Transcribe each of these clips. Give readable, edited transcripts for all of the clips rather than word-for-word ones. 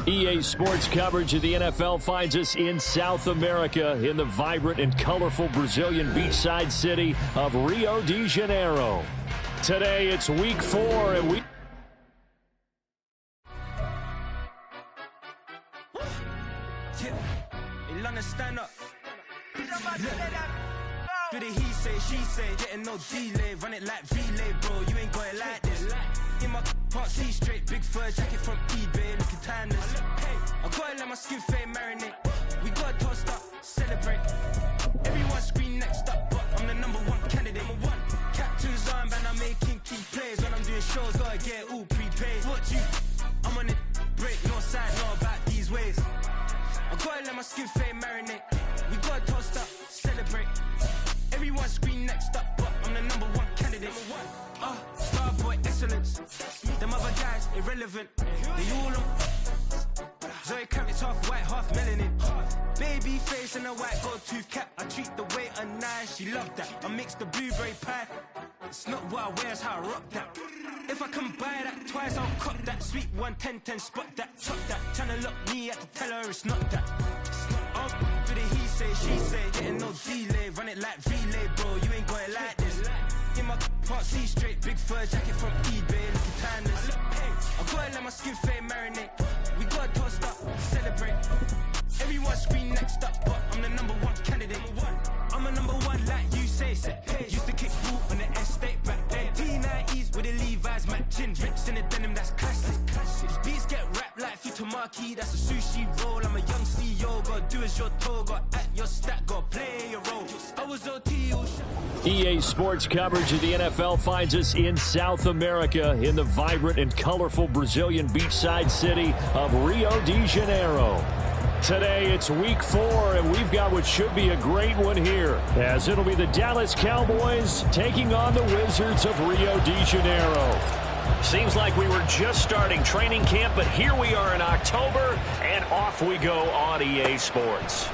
EA Sports coverage of the NFL finds us in South America in the vibrant and colorful Brazilian beachside city of Rio de Janeiro. Today it's week 4 and we... Stand up. Do the he say, she say, getting no delay, run it like relay, bro. You ain't got it like this. In my can't see straight, big fur jacket from eBay, looking timeless. I gotta let my skin fade marinate. We gotta toast up, celebrate. Everyone scream next up, but I'm the #1 candidate. Captain's armband, I'm making key plays. When I'm doing shows, gotta get all prepaid. What you? I'm on it, break, no side, no about these ways. I gotta let my skin fade marinate. We gotta toast up, celebrate. Everyone scream next up, but I'm the #1 candidate. Star boy excellence. Them other guys irrelevant. They all on. Zoe Kravitz half white, half melanin. Baby face and a white gold tooth cap. I treat the waiter nice, she loved that. I mix the blueberry pie. It's not what I wear, it's how I rock that. If I can buy that twice, I'll cop that. Sweet 110, spot that, chop that. Tryna lock me, I have to tell her it's not that. Do the he say, she say, getting no delay, run it like relay, bro. You ain't got it like this. In my can't see straight, big fur jacket from eBay, looking timeless. I gotta let my skin fade marinate. We gotta toast up, celebrate. Everyone scream next up, but I'm the #1 candidate. I'm a #1 like you say. Used to kick ball on the estate back then. T90s with the Levi's matching. Rips in the denim, that's classic. These beats get wrapped like Futamaki, that's a sushi roll. I'm a young CEO, gotta do as you're told. Gotta act your stat, gotta play your role. I was OT. EA Sports coverage of the NFL finds us in South America in the vibrant and colorful Brazilian beachside city of Rio de Janeiro. Today it's week 4 and we've got what should be a great one here, as it'll be the Dallas Cowboys taking on the Wizards of Rio de Janeiro. Seems like we were just starting training camp, but here we are in October and off we go on EA Sports.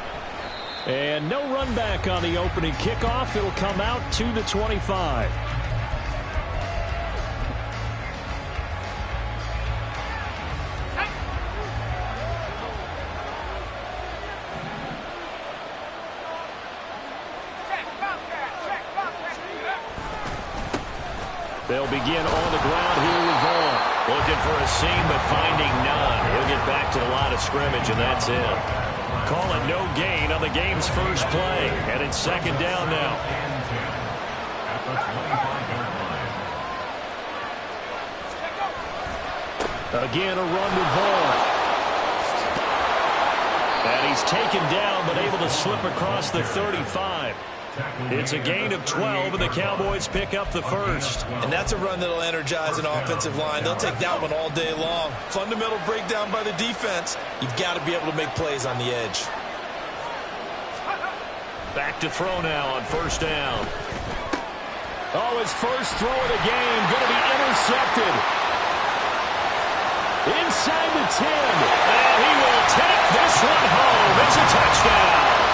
And no run back on the opening kickoff. It'll come out to the 25. They'll begin on the ground here with Vaughn. Looking for a seam, but finding none. He'll get back to the line of scrimmage, and that's it. Call it no gain on the game's first play. And it's second down now. Again, a run with Vaughn. And he's taken down, but able to slip across the 35. It's a gain of 12, and the Cowboys pick up the first. And that's a run that'll energize an offensive line. They'll take that one all day long. Fundamental breakdown by the defense. You've got to be able to make plays on the edge. Back to throw now on first down. Oh, his first throw of the game going to be intercepted. Inside the 10. And he will take this one home. It's a touchdown.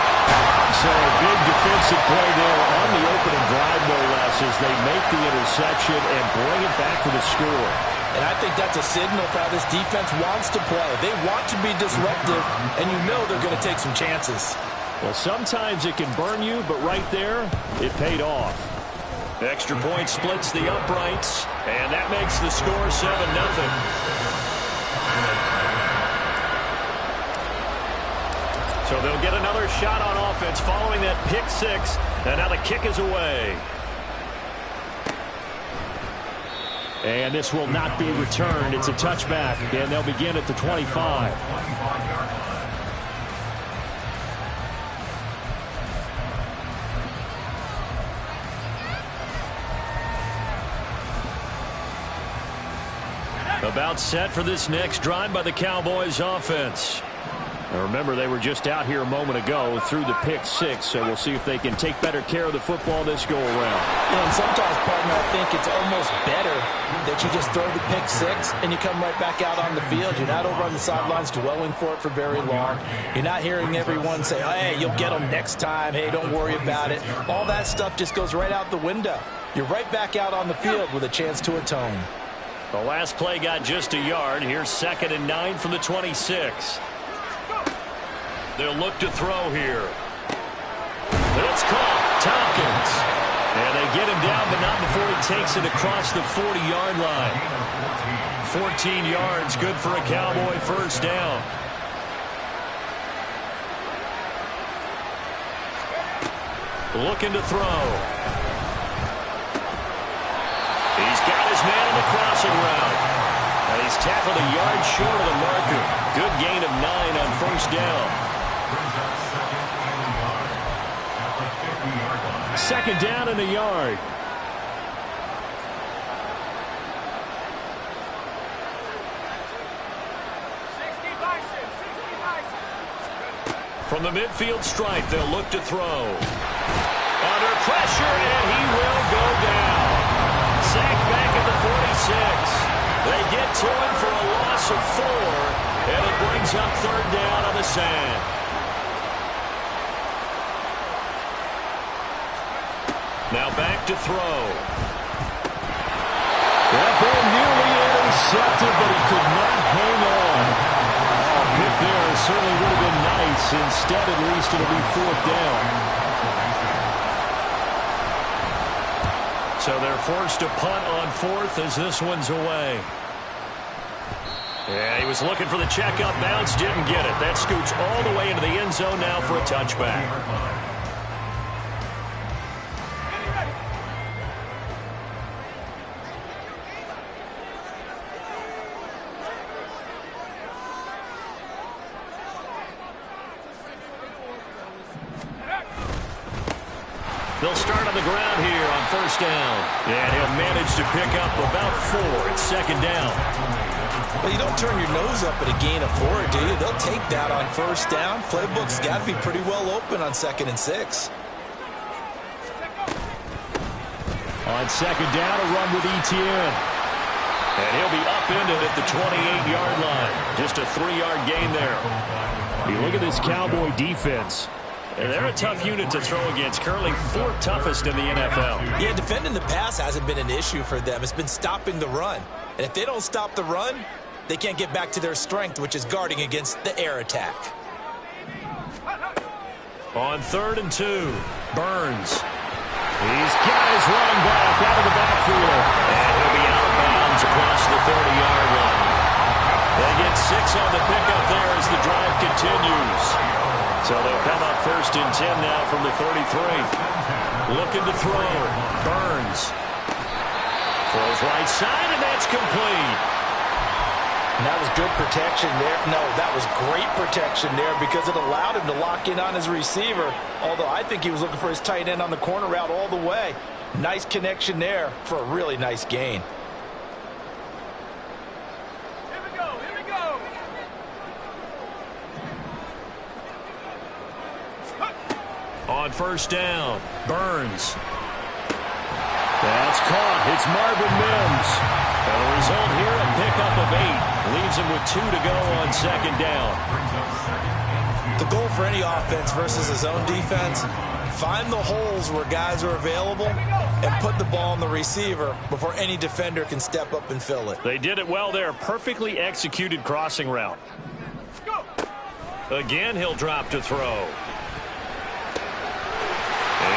So a big defensive play there on the opening drive, no less, as they make the interception and bring it back for the score. And I think that's a signal for how this defense wants to play. They want to be disruptive, and you know they're going to take some chances. Well, sometimes it can burn you, but right there, it paid off. The extra point splits the uprights, and that makes the score 7-0. So they'll get another shot on offense following that pick six, and now the kick is away. And this will not be returned. It's a touchback, and they'll begin at the 25. About set for this next drive by the Cowboys offense. Now remember, they were just out here a moment ago through the pick six, so we'll see if they can take better care of the football this go around. And sometimes, partner, I think it's almost better that you just throw the pick six and you come right back out on the field. You're not over on the sidelines dwelling for it for very long. You're not hearing everyone say, oh, hey, you'll get them next time. Hey, don't worry about it. All that stuff just goes right out the window. You're right back out on the field with a chance to atone. The last play got just a yard. Here's 2nd and 9 from the 26. They'll look to throw here. It's caught. Tompkins. And they get him down, but not before he takes it across the 40-yard line. 14 yards, good for a Cowboy first down. Looking to throw. He's got his man on the crossing route. And he's tackled a yard short of the marker. Good gain of 9 on first down. 2nd down and a yard. From the midfield stripe, they'll look to throw. Under pressure, and he will go down. Sacked back at the 46. They get to him for a loss of 4, and it brings up 3rd down on the sand. Now back to throw. That ball nearly intercepted, but he could not hang on. Pick there certainly would have been nice. Instead, at least it'll be 4th down. So they're forced to punt on 4th as this one's away. Yeah, he was looking for the checkup bounce, didn't get it. That scoots all the way into the end zone now for a touchback. They'll start on the ground here on first down. And he'll manage to pick up about 4. It's 2nd down. Well, you don't turn your nose up at a gain of 4, do you? They'll take that on first down. Playbook's got to be pretty well open on 2nd and 6. On 2nd down, a run with Etienne. And he'll be upended at the 28-yard line. Just a 3-yard gain there. You look at this Cowboy defense. And they're a tough unit to throw against. Currently 4th toughest in the NFL. Yeah, defending the pass hasn't been an issue for them. It's been stopping the run. And if they don't stop the run, they can't get back to their strength, which is guarding against the air attack. On 3rd and 2, Burns. He's got his running back out of the backfield. And he'll be out of bounds across the 30-yard line. They get 6 on the pickup there as the drive continues. So they'll come up 1st and 10 now from the 33. Looking to throw. Burns. Throws right side, and that's complete. And that was good protection there. No, that was great protection there because it allowed him to lock in on his receiver. Although I think he was looking for his tight end on the corner route all the way. Nice connection there for a really nice gain. On first down, Burns. That's caught. It's Marvin Mims. And the result here, a pickup of 8. Leaves him with 2 to go on 2nd down. The goal for any offense versus a zone defense, find the holes where guys are available and put the ball on the receiver before any defender can step up and fill it. They did it well there. Perfectly executed crossing route. Again, he'll drop to throw.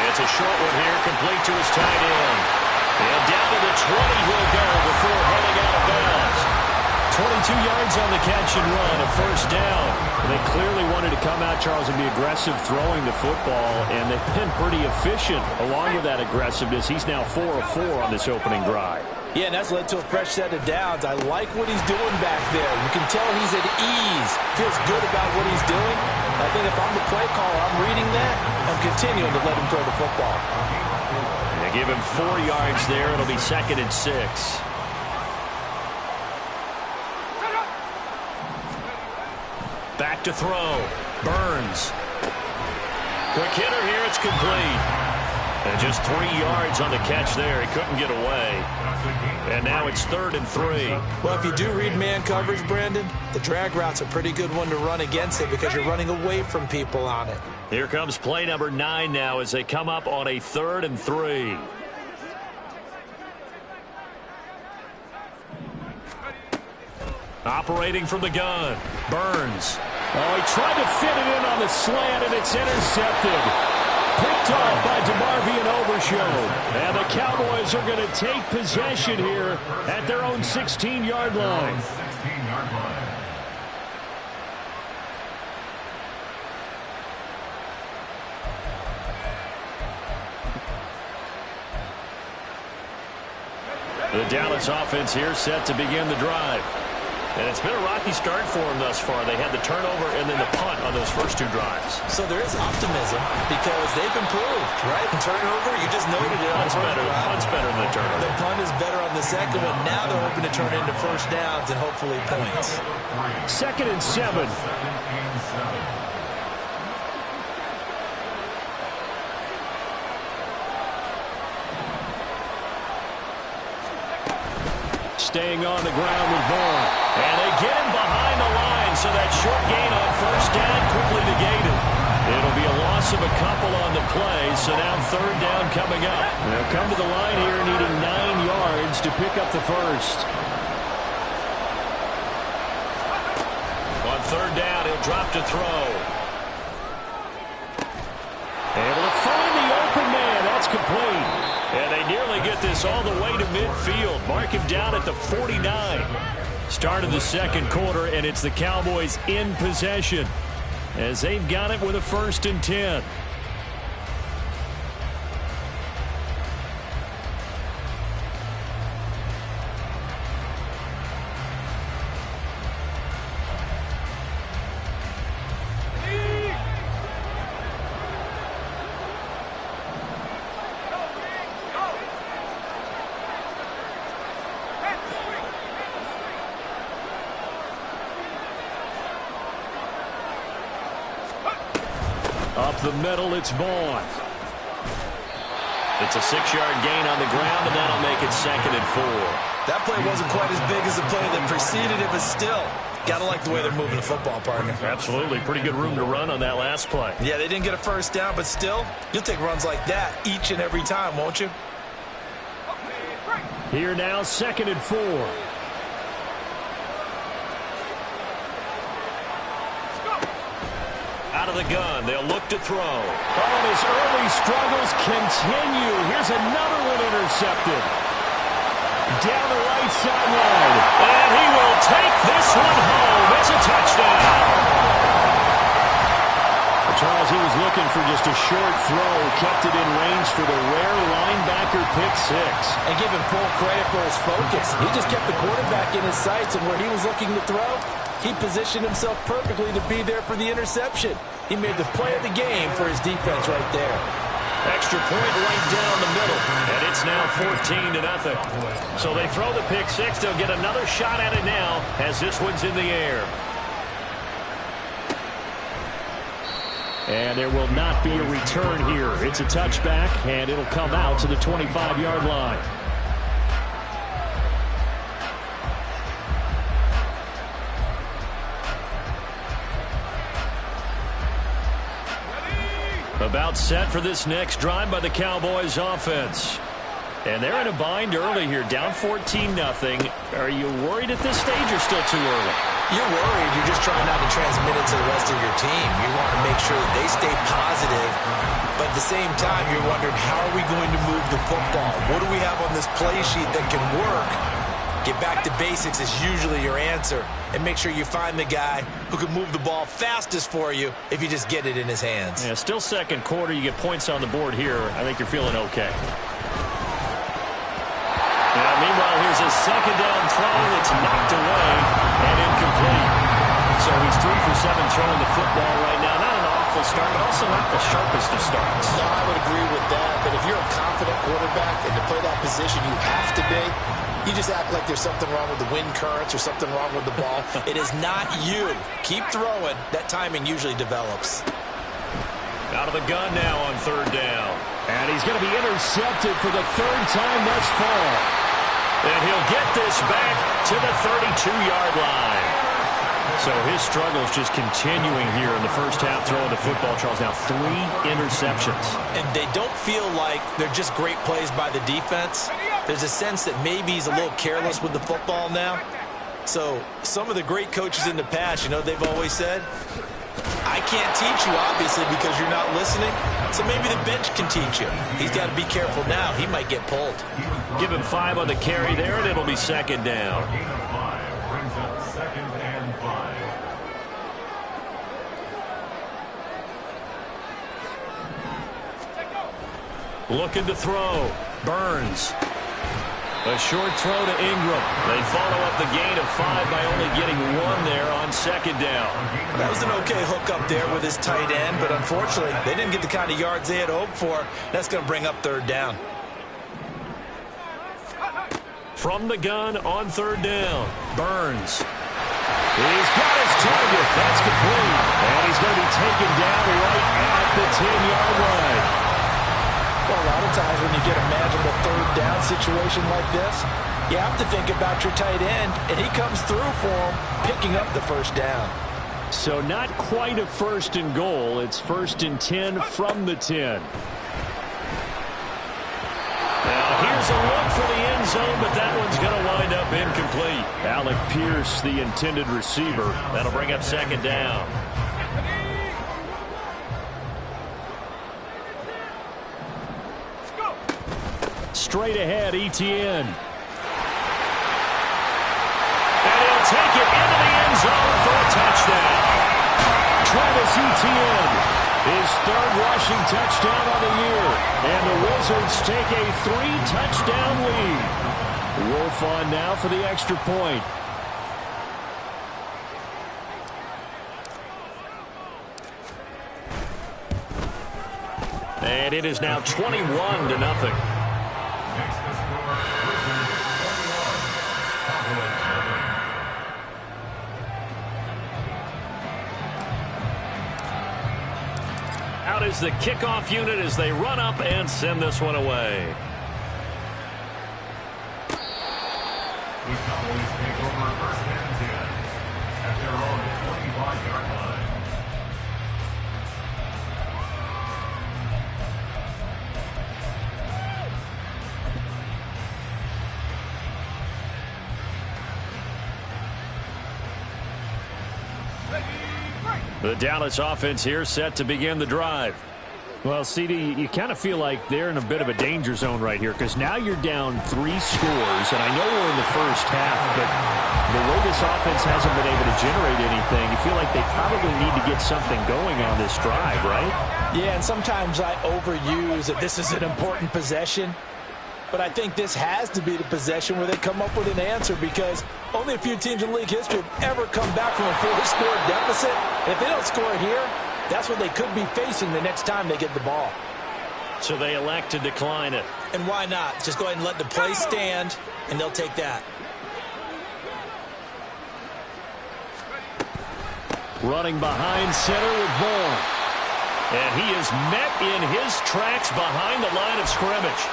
It's a short one here, complete to his tight end. And down to the 20 he'll go before heading out of bounds. 22 yards on the catch and run, a first down. They clearly wanted to come out, Charles, and be aggressive throwing the football, and they've been pretty efficient along with that aggressiveness. He's now 4 of 4 on this opening drive. Yeah, and that's led to a fresh set of downs. I like what he's doing back there. You can tell he's at ease, feels good about what he's doing. I think if I'm the play caller, I'm reading that. I'm continuing to let him throw the football. They give him 4 yards there. It'll be 2nd and 6. Back to throw. Burns. Quick hitter here. It's complete. And just 3 yards on the catch there. He couldn't get away. And now it's 3rd and 3. Well, if you do read man coverage, Brandon, the drag route's a pretty good one to run against it because you're running away from people on it. Here comes play number 9 now as they come up on a 3rd and 3. Operating from the gun, Burns. Oh, he tried to fit it in on the slant, and it's intercepted. Picked off by DeMarvion Overshown. And the Cowboys are going to take possession here at their own 16-yard line. The Dallas offense here set to begin the drive. And it's been a rocky start for them thus far. They had the turnover and then the punt on those first two drives. So there is optimism because they've improved, right? The turnover, you just noted it. Punt's better than the turnover. The punt is better on the second one. Now they're hoping to turn into first downs and hopefully points. 2nd and 7. Staying on the ground with Vaughn. And they get him behind the line, so that short gain on first down quickly negated. It'll be a loss of a couple on the play, so now 3rd down coming up. They'll come to the line here needing 9 yards to pick up the first. On 3rd down, he'll drop to throw. Able to find the open man. That's complete. And they nearly get this all the way to midfield. Mark him down at the 49. Start of the second quarter, and it's the Cowboys in possession as they've got it with a 1st and 10. Up the middle, it's Vaughn. It's a 6-yard gain on the ground, and that'll make it 2nd and 4. That play wasn't quite as big as the play that preceded it, but still, got to like the way they're moving the football, partner. Absolutely. Pretty good room to run on that last play. Yeah, they didn't get a first down, but still, you'll take runs like that each and every time, won't you? Here now, 2nd and 4. Out of the gun, they'll look to throw. Oh, and his early struggles continue. Here's another one intercepted. Down the right sideline. And he will take this one home. It's a touchdown. Charles, he was looking for just a short throw. Kept it in range for the rare linebacker pick 6. And give him full credit for his focus. He just kept the quarterback in his sights, and where he was looking to throw, he positioned himself perfectly to be there for the interception. He made the play of the game for his defense right there. Extra point right down the middle, and it's now 14-0. So they throw the pick 6. They'll get another shot at it now as this one's in the air. And there will not be a return here. It's a touchback, and it'll come out to the 25-yard line. About set for this next drive by the Cowboys offense. And they're in a bind early here, down 14-0. Are you worried at this stage or still too early? You're worried. You're just trying not to transmit it to the rest of your team. You want to make sure that they stay positive. But at the same time, you're wondering, how are we going to move the football? What do we have on this play sheet that can work? Get back to basics is usually your answer. And make sure you find the guy who can move the ball fastest for you if you just get it in his hands. Yeah, still second quarter. You get points on the board here. I think you're feeling okay. Meanwhile, here's a 2nd down throw that's knocked away and incomplete. So he's 3 for 7 throwing the football right now. Not an awful start, but also not the sharpest of starts. No, I would agree with that. But if you're a confident quarterback and to play that position you have to be, you just act like there's something wrong with the wind currents or something wrong with the ball. It is not you. Keep throwing. That timing usually develops. Out of the gun now on 3rd down. And he's going to be intercepted for the 3rd time thus far. And he'll get this back to the 32-yard line. So his struggles just continuing here in the first half throwing the football. Charles, now 3 interceptions. And they don't feel like they're just great plays by the defense. There's a sense that maybe he's a little careless with the football now. So some of the great coaches in the past, you know, they've always said, I can't teach you, obviously, because you're not listening. So maybe the bench can teach you. He's got to be careful now. He might get pulled. Give him 5 on the carry there, and it'll be second down. Looking to throw. Burns. A short throw to Ingram. They follow up the gain of 5 by only getting 1 there on second down. That was an okay hook up there with his tight end, but unfortunately, they didn't get the kind of yards they had hoped for. That's going to bring up third down. From the gun on third down, Burns. He's got his target. That's complete. And he's going to be taken down right at the 10-yard line. Well, a lot of times when you get a manageable third down situation like this, you have to think about your tight end, and he comes through for him, picking up the first down. So not quite a 1st and goal. It's 1st and 10 from the 10. Now here's a look for the end zone, but that one's going to wind up incomplete. Alec Pierce, the intended receiver. That'll bring up second down. Straight ahead, Etienne. And he'll take it into the end zone for a touchdown. Travis Etienne, his 3rd rushing touchdown of the year. And the Wizards take a 3-touchdown lead. Wolf on now for the extra point. And it is now 21-0. Out is the kickoff unit as they run up and send this one away. The Cowboys take over 1st and 10 at their own 25-yard line. The Dallas offense here set to begin the drive. Well, CD, you kind of feel like they're in a bit of a danger zone right here because now you're down 3 scores, and I know we're in the first half, but the way this offense hasn't been able to generate anything, you feel like they probably need to get something going on this drive, right? Yeah, and sometimes I overuse that this is an important possession. But I think this has to be the possession where they come up with an answer because only a few teams in league history have ever come back from a 4-score deficit. And if they don't score here, that's what they could be facing the next time they get the ball. So they elect to decline it. And why not? Just go ahead and let the play stand, and they'll take that. Running behind center with Vaughn. And he is met in his tracks behind the line of scrimmage.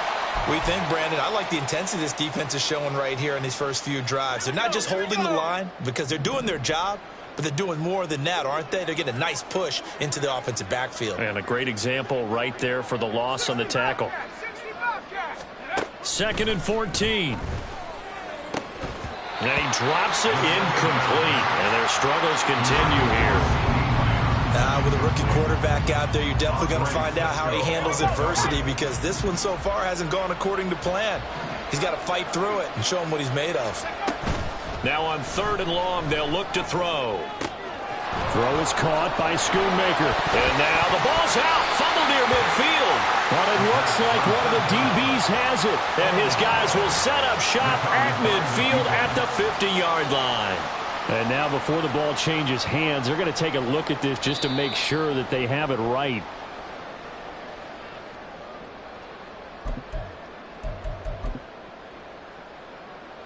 We think, Brandon, I like the intensity this defense is showing right here in these first few drives. They're not just holding the line because they're doing their job, but they're doing more than that, aren't they? They're getting a nice push into the offensive backfield. And a great example right there for the loss on the tackle. 2nd and 14. And he drops it incomplete. And their struggles continue here. With a rookie quarterback out there, you're definitely going to find out how he handles adversity because this one so far hasn't gone according to plan. He's got to fight through it and show him what he's made of. Now on 3rd and long, they'll look to throw. Throw is caught by Schoonmaker. And now the ball's out. Fumble near midfield. But it looks like one of the DBs has it. And his guys will set up shop at midfield at the 50-yard line. And now before the ball changes hands, they're going to take a look at this just to make sure that they have it right.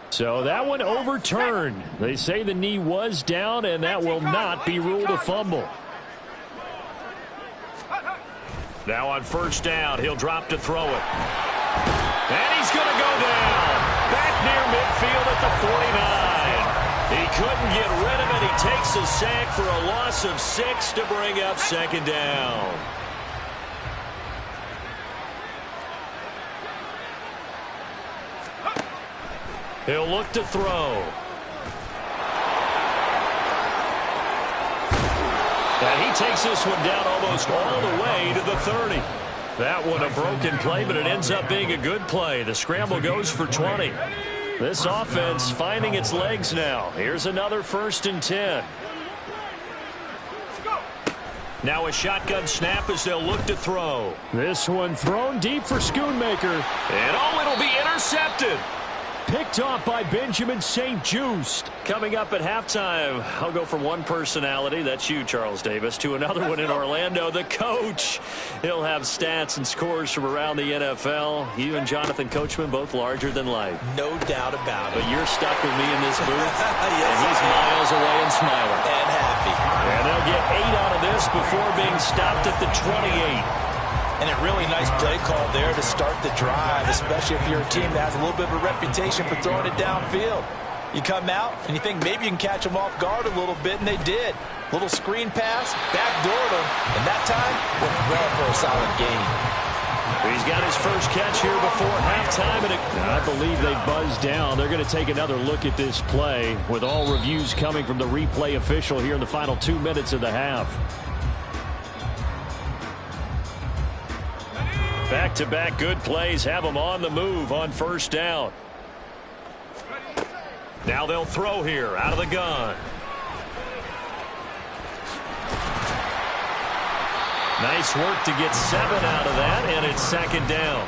So that one overturned. They say the knee was down, and that will not be ruled a fumble. Now on 1st down, he'll drop to throw it. And he's going to go down. Back near midfield at the 49. He couldn't get rid of it. He takes a sack for a loss of 6 to bring up 2nd down. He'll look to throw. And he takes this one down almost all the way to the 30. That one a broken play, but it ends up being a good play. The scramble goes for 20. This offense finding its legs now. Here's another 1st and 10. Now a shotgun snap as they'll look to throw. This one thrown deep for Schoonmaker. And it'll be intercepted. Picked off by Benjamin St-Juste. Coming up at halftime, I'll go from one personality, that's you, Charles Davis, to another one in Orlando, the coach. He'll have stats and scores from around the NFL. You and Jonathan Coachman, both larger than life. No doubt about it. But you're stuck with me in this booth, Yes, and he's miles away and smiling. And happy. And they'll get 8 out of this before being stopped at the 28. And a really nice play call there to start the drive, especially if you're a team that has a little bit of a reputation for throwing it downfield. You come out and you think maybe you can catch them off guard a little bit, and they did. Little screen pass, backdoored them, and that time went well for a solid gain. He's got his first catch here before halftime, and I believe they buzzed down. They're going to take another look at this play with all reviews coming from the replay official here in the final 2 minutes of the half. Back-to-back good plays have them on the move on 1st down. Now they'll throw here out of the gun. Nice work to get 7 out of that, and it's 2nd down.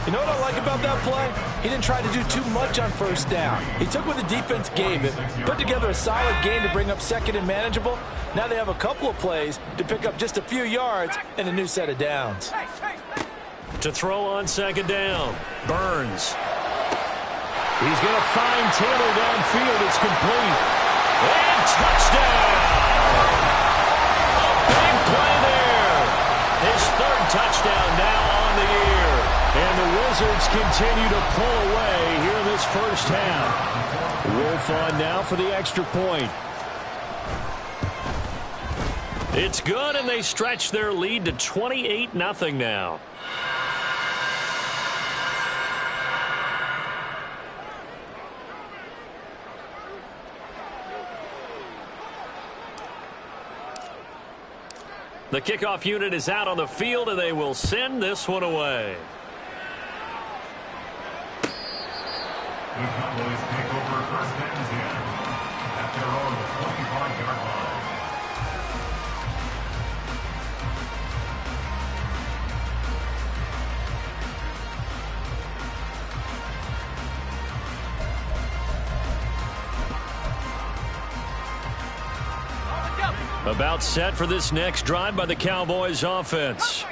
You know what I like about that play? He didn't try to do too much on 1st down. He took what the defense gave him, put together a solid game to bring up 2nd and manageable. Now they have a couple of plays to pick up just a few yards and a new set of downs. To throw on 2nd down, Burns. He's going to find Taylor downfield. It's complete. And touchdown! A big play there. His 3rd touchdown now on the year. And the Wizards continue to pull away here in this 1st half. Wolf on now for the extra point. It's good, and they stretch their lead to 28-0 now. The kickoff unit is out on the field, and they will send this one away. The Cowboys take over 1st and 10 at their own 25-yard line. About set for this next drive by the Cowboys offense.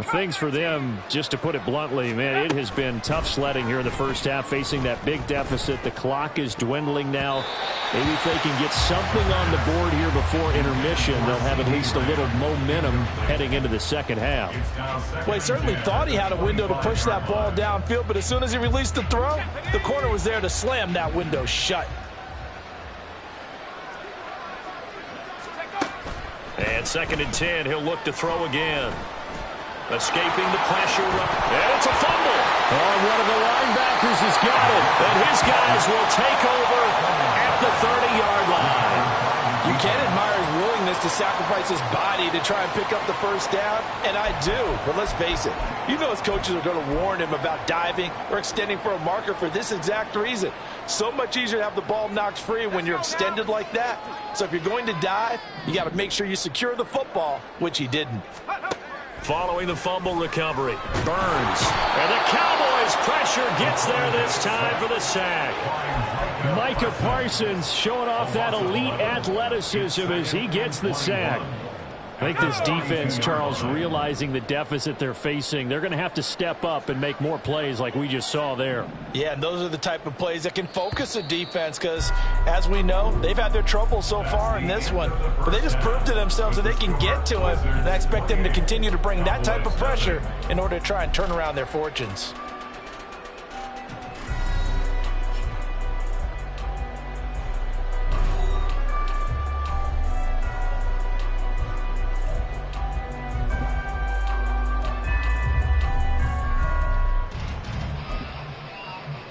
Things for them, just to put it bluntly, man, it has been tough sledding here in the 1st half, facing that big deficit. The clock is dwindling now. Maybe if they can get something on the board here before intermission, they'll have at least a little momentum heading into the 2nd half. Well, he certainly thought he had a window to push that ball downfield, but as soon as he released the throw, the corner was there to slam that window shut. And 2nd and 10, he'll look to throw again. Escaping the pressure. And it's a fumble. Oh, one of the linebackers has got it. And his guys will take over at the 30-yard line. You can admire his willingness to sacrifice his body to try and pick up the 1st down, and I do. But let's face it, you know his coaches are going to warn him about diving or extending for a marker for this exact reason. So much easier to have the ball knocked free when you're extended like that. So if you're going to dive, you got to make sure you secure the football, which he didn't. Following the fumble recovery, Burns. And the Cowboys pressure gets there this time for the sack. Micah Parsons showing off that elite athleticism as he gets the sack. I think this defense, Charles, realizing the deficit they're facing, they're going to have to step up and make more plays like we just saw there. Yeah, and those are the type of plays that can focus a defense because, as we know, they've had their trouble so far in this one. But they just proved to themselves that they can get to him, and I expect them to continue to bring that type of pressure in order to try and turn around their fortunes.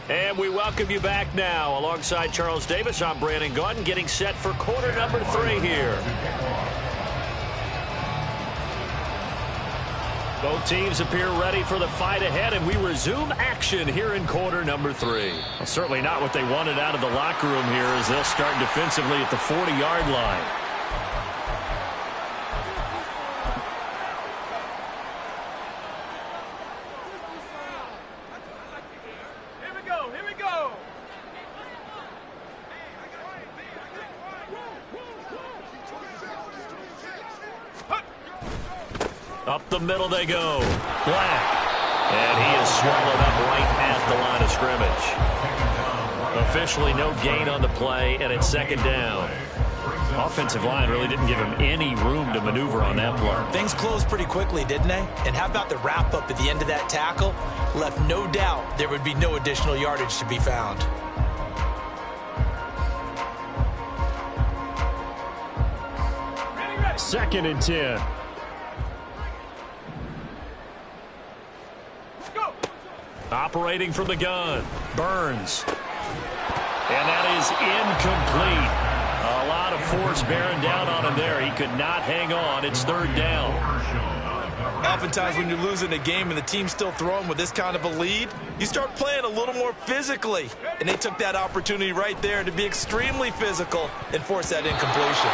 And we welcome you back now. Alongside Charles Davis, I'm Brandon Gaudin, getting set for quarter number 3 here. Both teams appear ready for the fight ahead, and we resume action here in quarter number 3. Well, certainly not what they wanted out of the locker room here as they'll start defensively at the 40-yard line. Here we go. Up the middle they go. Black. And he is swallowed up right at the line of scrimmage. Officially no gain on the play, and it's second down. Offensive line really didn't give him any room to maneuver on that play. Things closed pretty quickly, didn't they? And how about the wrap-up at the end of that tackle? Left no doubt there would be no additional yardage to be found. Second and 10. Operating from the gun. Burns. And that is incomplete. A lot of force bearing down on him there. He could not hang on. It's third down. Oftentimes when you're losing a game and the team's still throwing with this kind of a lead, you start playing a little more physically. And they took that opportunity right there to be extremely physical and force that incompletion.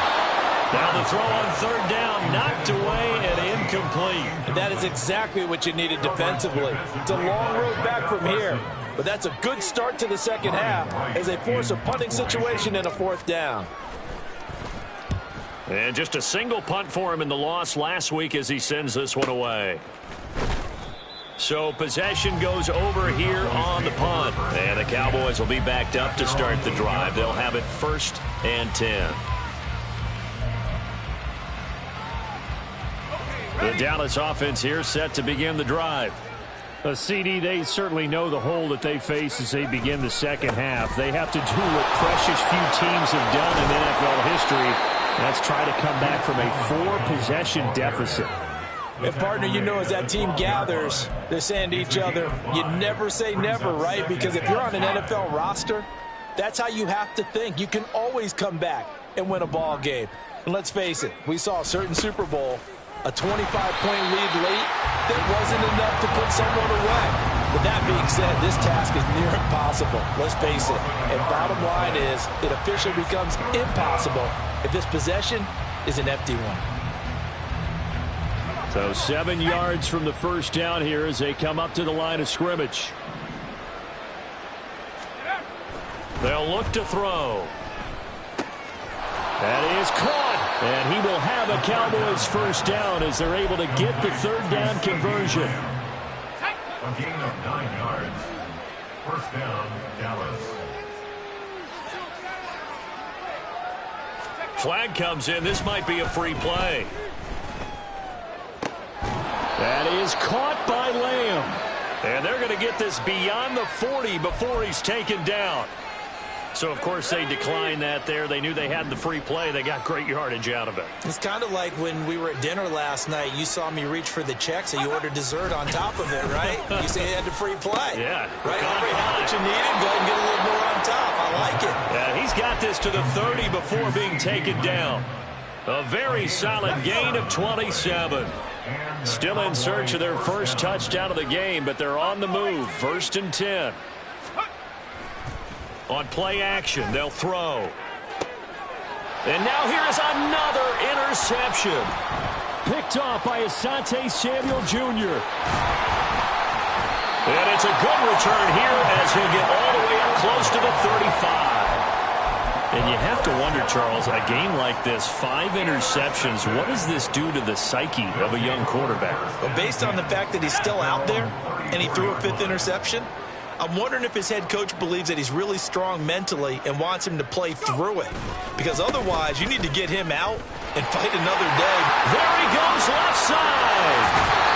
Now the throw on third down, knocked away and incomplete. And that is exactly what you needed defensively. It's a long road back from here, but that's a good start to the second half as they force a punting situation and a fourth down. And just a single punt for him in the loss last week as he sends this one away. So possession goes over here on the punt. And the Cowboys will be backed up to start the drive. They'll have it 1st and 10. The Dallas offense here set to begin the drive. CD, they certainly know the hole that they face as they begin the second half. They have to do what precious few teams have done in NFL history. That's try to come back from a 4-possession deficit. And, partner, you know, as that team gathers, they're saying to each other, you never say never, right? Because if you're on an NFL roster, that's how you have to think. You can always come back and win a ball game. And let's face it, we saw a certain Super Bowl, a 25-point lead late that wasn't enough to put someone away. But that being said, this task is near impossible. Let's face it. And bottom line is, it officially becomes impossible if this possession is an empty one. So 7 yards from the first down here as they come up to the line of scrimmage. They'll look to throw. That is caught. And he will have a Cowboys first down as they're able to get the third down conversion. A gain of 9 yards. First down, Dallas. Flag comes in. This might be a free play. That is caught by Lamb. And they're going to get this beyond the 40 before he's taken down. So, of course, they declined that there. They knew they had the free play. They got great yardage out of it. It's kind of like when we were at dinner last night. You saw me reach for the check, so you ordered dessert on top of it, right? You say you had the free play. Yeah. Right? You already had what you needed. Go ahead and get a little more on top. I like it. Yeah, he's got this to the 30 before being taken down. A very solid gain of 27. Still in search of their first touchdown of the game, but they're on the move. 1st and 10. On play action, they'll throw. And now here's another interception. Picked off by Asante Samuel Jr. And it's a good return here as he'll get all the way up close to the 35. And you have to wonder, Charles, a game like this, 5 interceptions, what does this do to the psyche of a young quarterback? Well, based on the fact that he's still out there and he threw a 5th interception, I'm wondering if his head coach believes that he's really strong mentally and wants him to play through it. Because otherwise, you need to get him out and fight another day. There he goes, left side.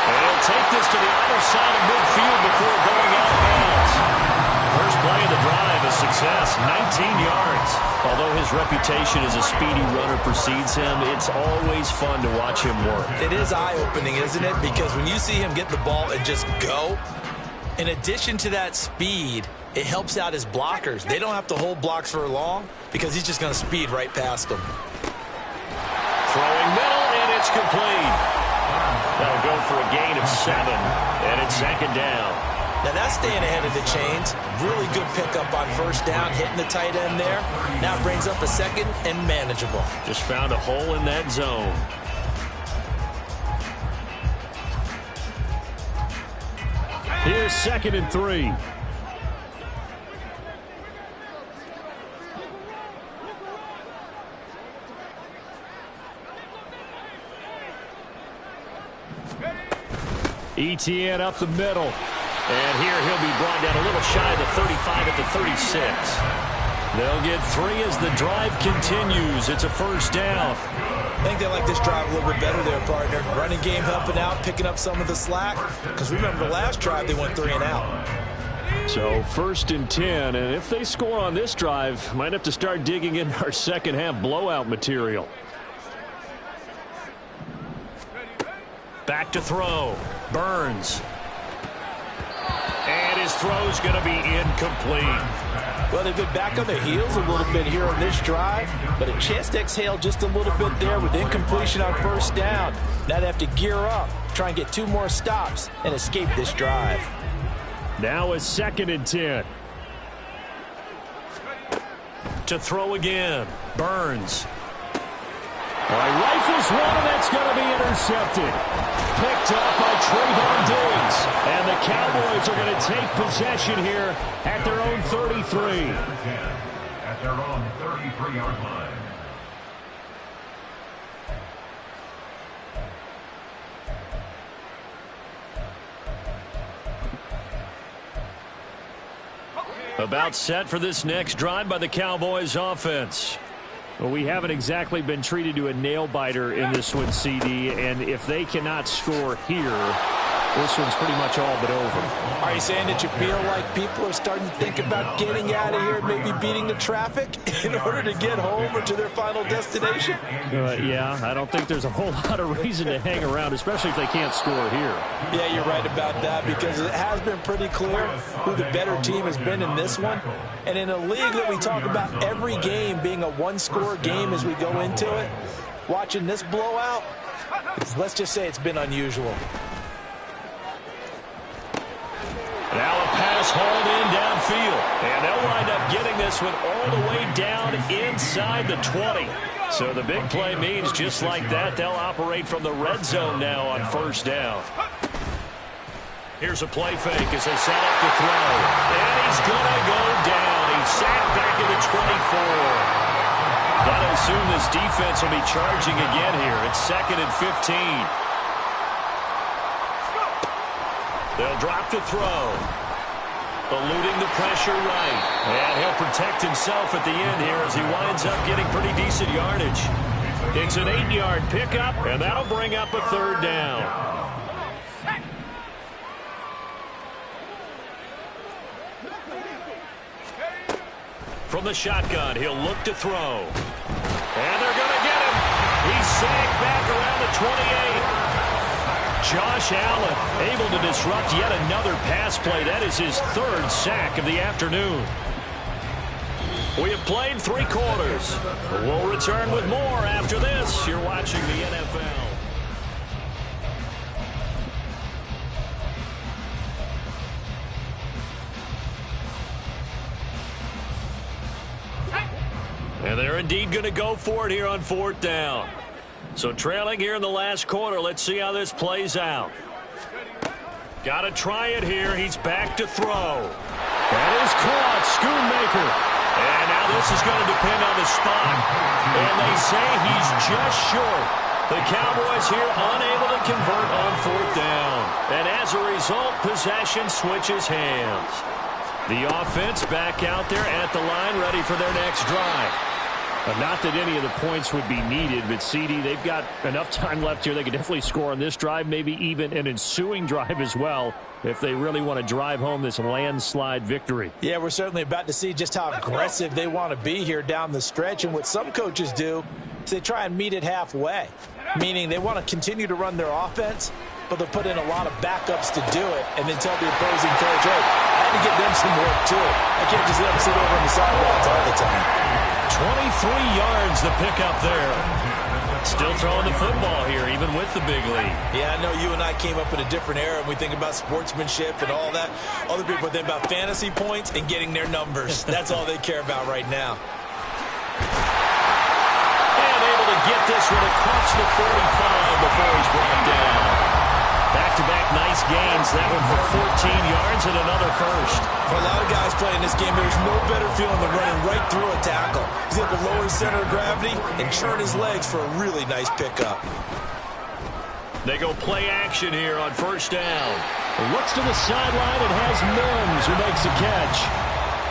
And he'll take this to the other side of midfield before going out of bounds. First play of the drive, a success, 19 yards. Although his reputation as a speedy runner precedes him, it's always fun to watch him work. It is eye-opening, isn't it? Because when you see him get the ball and just go, in addition to that speed, it helps out his blockers. They don't have to hold blocks for long because he's just going to speed right past them. Throwing middle, and it's complete. That'll go for a gain of 7, and it's second down. Now that's staying ahead of the chains. Really good pickup on first down, hitting the tight end there. Now brings up a second and manageable. Just found a hole in that zone. Here's 2nd and 3. ETN up the middle. And here he'll be brought down a little shy of the 35 at the 36. They'll get 3 as the drive continues. It's a first down. I think they like this drive a little bit better there, partner. Running game helping out, picking up some of the slack. Because remember the last drive, they went 3 and out. So 1st and 10. And if they score on this drive, might have to start digging in our second half blowout material. Back to throw. Burns. And his throw's going to be incomplete. Well, they've been back on their heels a little bit here on this drive, but a chance to exhale just a little bit there with incompletion on first down. Now they have to gear up, try and get 2 more stops and escape this drive. Now a 2nd and 10. To throw again. Burns. All right, rifles one, and that's going to be intercepted. Picked up by Trayvon Diggs. And the Cowboys are going to take possession here at their own 33. At their own 33-yard line. About set for this next drive by the Cowboys offense. Well, we haven't exactly been treated to a nail-biter in this one, CD, and if they cannot score here, this one's pretty much all but over. Are you saying that you feel like people are starting to think about getting out of here, maybe beating the traffic in order to get home or to their final destination? Yeah, I don't think there's a whole lot of reason to hang around, especially if they can't score here. Yeah, you're right about that, because it has been pretty clear who the better team has been in this one. And in a league that we talk about every game being a one-score game as we go into it, watching this blowout, let's just say it's been unusual. Now a pass hauled in downfield. And they'll wind up getting this one all the way down inside the 20. So the big play means just like that, they'll operate from the red zone now on first down. Here's a play fake as they set up to throw. And he's going to go down. He's sacked back at the 24. Got to assume this defense will be charging again here. It's 2nd and 15. They'll drop to throw. Eluding the pressure right. And he'll protect himself at the end here as he winds up getting pretty decent yardage. It's an 8-yard pickup, and that'll bring up a third down. From the shotgun, he'll look to throw. And they're going to get him. He's sacked back around the 28. Josh Allen able to disrupt yet another pass play. That is his 3rd sack of the afternoon. We have played 3 quarters. We'll return with more after this. You're watching the NFL. And they're indeed going to go for it here on 4th down. So trailing here in the last quarter. Let's see how this plays out. Got to try it here. He's back to throw. That is caught. Schoonmaker. And now this is going to depend on the spot. And they say he's just short. The Cowboys here unable to convert on 4th down. And as a result, possession switches hands. The offense back out there at the line, ready for their next drive. Not that any of the points would be needed, but CD, they've got enough time left here. They could definitely score on this drive, maybe even an ensuing drive as well, if they really want to drive home this landslide victory. Yeah, we're certainly about to see just how aggressive they want to be here down the stretch. And what some coaches do is they try and meet it halfway, meaning they want to continue to run their offense, but they'll put in a lot of backups to do it and then tell the opposing coach, hey, I had to get them some work too. I can't just let them sit over on the sidelines all the time. 23 yards the pickup there. Still throwing the football here, even with the big lead. Yeah, I know you and I came up in a different era, and we think about sportsmanship and all that. Other people think about fantasy points and getting their numbers. That's all they care about right now. And able to get this one across the 45 before he's brought down. Back-to-back nice gains. That one for 14 yards and another first. For a lot of guys playing this game, there's no better feeling than running right through a tackle. He's able to lower his center of gravity and churn his legs for a really nice pickup. They go play action here on first down. Looks to the sideline and has Mims who makes a catch.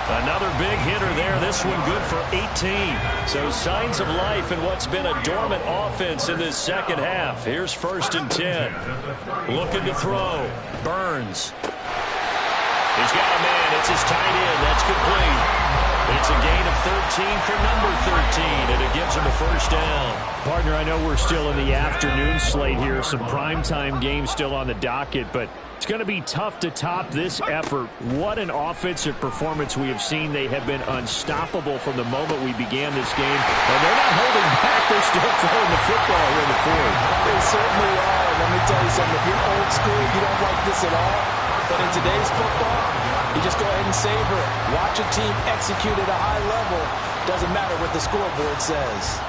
Another big hitter there. This one good for 18. So signs of life in what's been a dormant offense in this second half. Here's 1st and 10. Looking to throw. Burns. He's got a man. It's his tight end. That's complete. It's a gain of 13 for number 13, and it gives him a first down. Partner, I know we're still in the afternoon slate here. Some primetime games still on the docket, but it's going to be tough to top this effort. What an offensive performance we have seen. They have been unstoppable from the moment we began this game. And they're not holding back. They're still throwing the football here in the fourth. They certainly are. And let me tell you something. If you're old school, you don't like this at all. But in today's football, you just go ahead and savor it. Watch a team execute at a high level. Doesn't matter what the scoreboard says.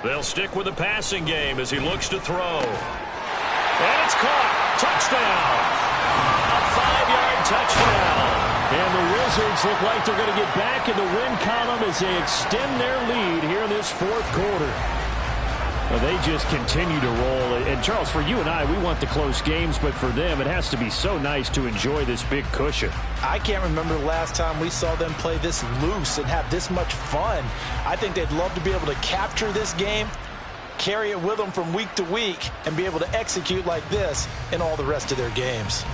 They'll stick with the passing game as he looks to throw. And it's caught. Touchdown. A 5-yard touchdown. And the Wizards look like they're going to get back in the win column as they extend their lead here in this fourth quarter. Well, they just continue to roll. And, Charles, for you and I, we want the close games, but for them, it has to be so nice to enjoy this big cushion. I can't remember the last time we saw them play this loose and have this much fun. I think they'd love to be able to capture this game, carry it with them from week to week, and be able to execute like this in all the rest of their games.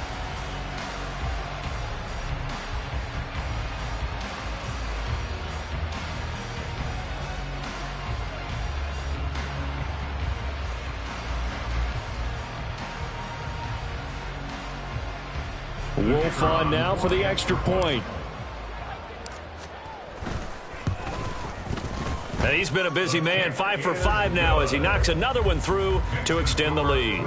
Wolf on now for the extra point. And he's been a busy man, 5 for 5 now as he knocks another one through to extend the lead.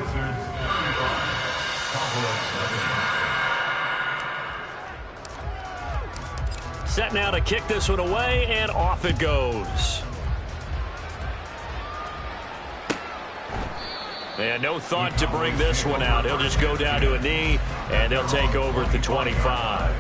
Set now to kick this one away, and off it goes. And no thought to bring this one out. He'll just go down to a knee, and they'll take over at the 25.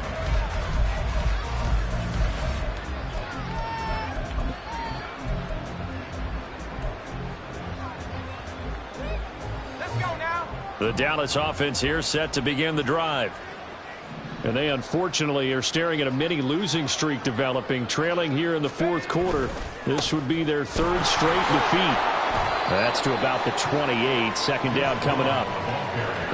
Let's go now. The Dallas offense here set to begin the drive. And they unfortunately are staring at a mini losing streak developing, trailing here in the fourth quarter. This would be their 3rd straight defeat. That's to about the 28. 2nd down coming up.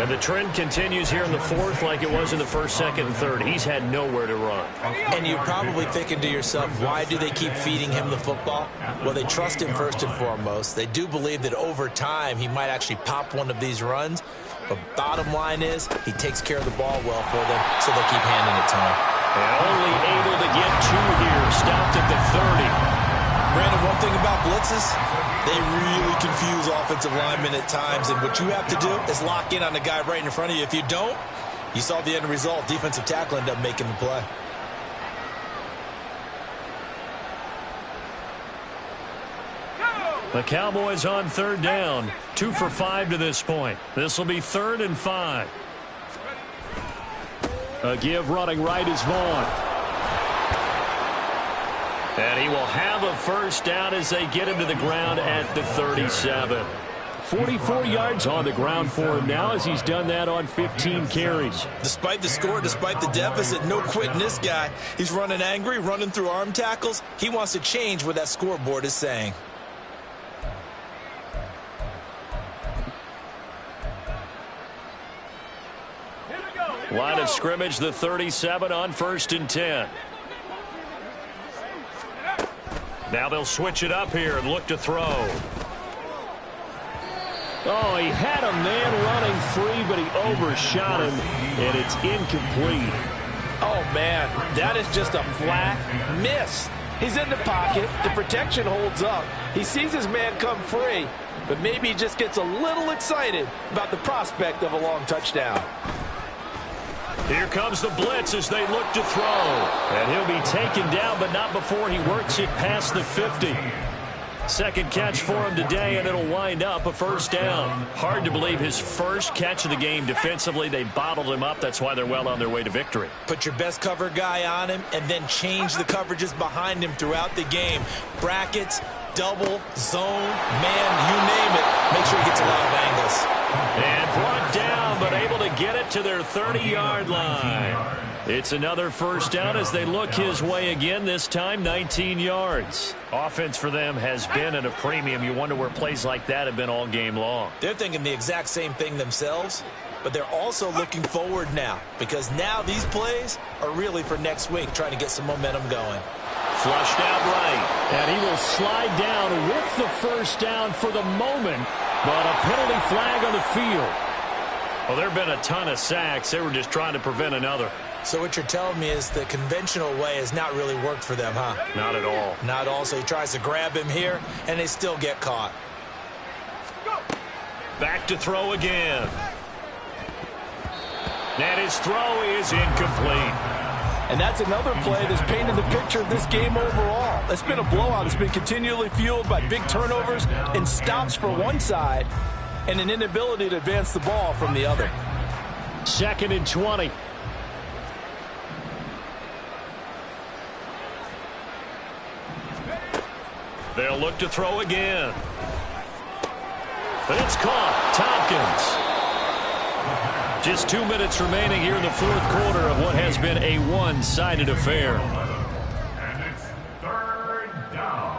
And the trend continues here in the fourth like it was in the 1st, 2nd, and 3rd. He's had nowhere to run. And you're probably thinking to yourself, why do they keep feeding him the football? Well, they trust him first and foremost. They do believe that over time he might actually pop one of these runs. But bottom line is he takes care of the ball well for them, so they'll keep handing it to him. And only able to get 2 here. Stopped at the 30. Brandon, one thing about blitzes, they really confuse offensive linemen at times, and what you have to do is lock in on the guy right in front of you. If you don't, you saw the end result. Defensive tackle ended up making the play. The Cowboys on 3rd down. 2 for 5 to this point. This will be 3rd and 5. A give running right is Vaughn. And he will have a first down as they get him to the ground at the 37. 44 yards on the ground for him now as he's done that on 15 carries. Despite the score, despite the deficit, no quitting this guy. He's running angry, running through arm tackles. He wants to change what that scoreboard is saying. Line of scrimmage, the 37 on 1st and 10. Now they'll switch it up here and look to throw. Oh, he had a man running free, but he overshot him, and it's incomplete. Oh, man, that is just a flat miss. He's in the pocket. The protection holds up. He sees his man come free, but maybe he just gets a little excited about the prospect of a long touchdown. Here comes the blitz as they look to throw. And he'll be taken down, but not before he works it past the 50. Second catch for him today, and it'll wind up a first down. Hard to believe his first catch of the game defensively. They bottled him up. That's why they're well on their way to victory. Put your best cover guy on him and then change the coverages behind him throughout the game. Brackets, double, zone, man, you name it. Make sure he gets a lot of angles. And brought down, but able to get it to their 30-yard line. It's another first down as they look his way again, this time 19 yards. Offense for them has been at a premium. You wonder where plays like that have been all game long. They're thinking the exact same thing themselves, but they're also looking forward now because now these plays are really for next week, trying to get some momentum going. Flushed out right, and he will slide down with the first down for the moment, but a penalty flag on the field. Well, there have been a ton of sacks. They were just trying to prevent another. So what you're telling me is the conventional way has not really worked for them, huh? Not at all. Not all. So he tries to grab him here, and they still get caught. Back to throw again. And his throw is incomplete. And that's another play that's painted the picture of this game overall. It's been a blowout. It's been continually fueled by big turnovers and stops for one side and an inability to advance the ball from the other. 2nd and 20. They'll look to throw again. But it's caught. Tompkins. Just 2 minutes remaining here in the fourth quarter of what has been a one-sided affair. And it's 3rd down.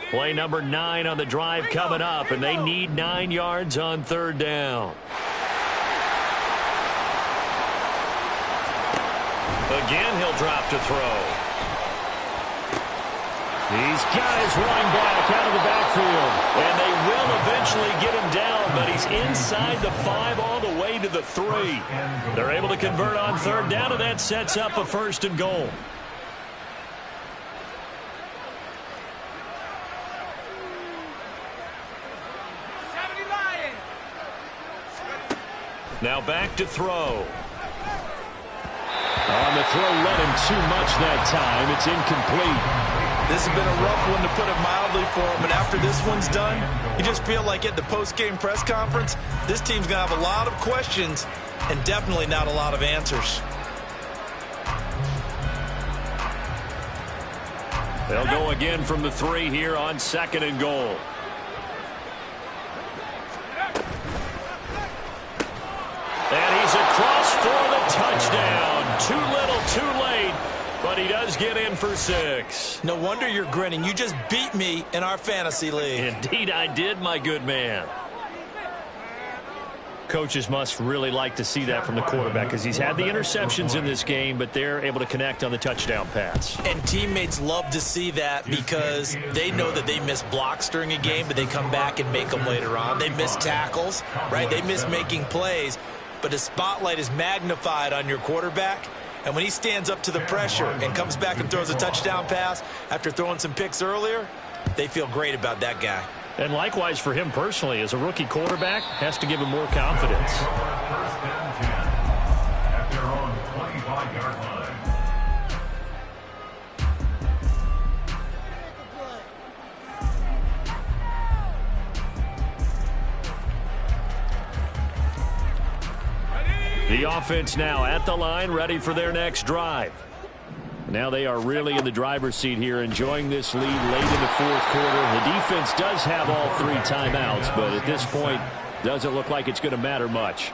Play number 9 on the drive coming up, and they need 9 yards on 3rd down. Again, he'll drop to throw. He's got his running back out of the backfield, and they will eventually get him down, but he's inside the 5 all the way to the 3. They're able to convert on 3rd down, and that sets up a 1st and goal. Now back to throw. On the throw, led him too much that time. It's incomplete. This has been a rough one, to put it mildly, for him. But after this one's done, you just feel like at the post-game press conference, this team's going to have a lot of questions and definitely not a lot of answers. They'll go again from the 3 here on 2nd and goal. And he's across for the touchdown. Too little, too late, but he does get in for 6. No wonder you're grinning. You just beat me in our fantasy league. Indeed I did, my good man. Coaches must really like to see that from the quarterback because he's had the interceptions in this game, but they're able to connect on the touchdown pass. And teammates love to see that because they know that they miss blocks during a game, but they come back and make them later on. They miss tackles, right? They miss making plays. But the spotlight is magnified on your quarterback, and when he stands up to the pressure and comes back and throws a touchdown pass after throwing some picks earlier, they feel great about that guy. And likewise for him personally, as a rookie quarterback, has to give him more confidence. 1st and 10 at their own 25-yard line. The offense now at the line, ready for their next drive. Now they are really in the driver's seat here, enjoying this lead late in the fourth quarter. The defense does have all 3 timeouts, but at this point, doesn't look like it's going to matter much.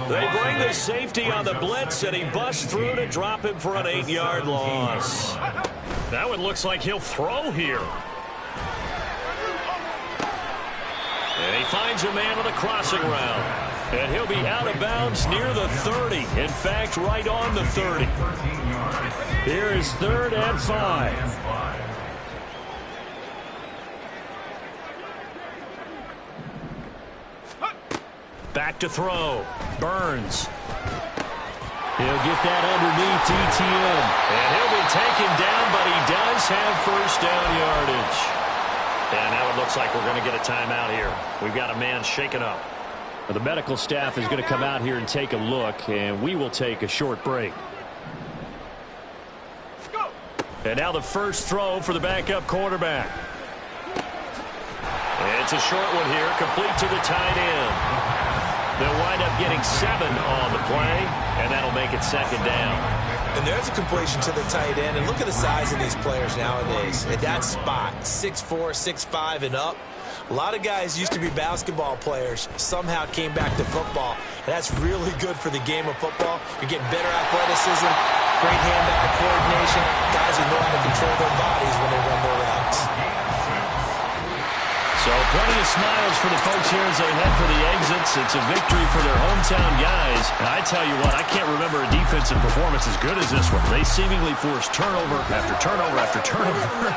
They bring the safety on the blitz, and he busts through to drop him for an 8-yard loss. That one looks like he'll throw here. And he finds a man on the crossing route. And he'll be out of bounds near the 30. In fact, right on the 30. Here is 3rd and 5. Back to throw. Burns. He'll get that underneath ETN. And he'll be taken down, but he does have first down yardage. And now it looks like we're going to get a timeout here. We've got a man shaken up. The medical staff is going to come out here and take a look, and we will take a short break. And now the first throw for the backup quarterback. It's a short one here, complete to the tight end. They'll wind up getting 7 on the play, and that'll make it second down. And there's a completion to the tight end. And look at the size of these players nowadays. At that spot, 6'4", 6'5", and up. A lot of guys used to be basketball players, somehow came back to football. And that's really good for the game of football. You're getting better athleticism, great hand-eye coordination, guys who know how to control their bodies when they run their routes. So plenty of smiles for the folks here as they head for the exits. It's a victory for their hometown guys. And I tell you what, I can't remember a defensive performance as good as this one. They seemingly forced turnover after turnover after turnover.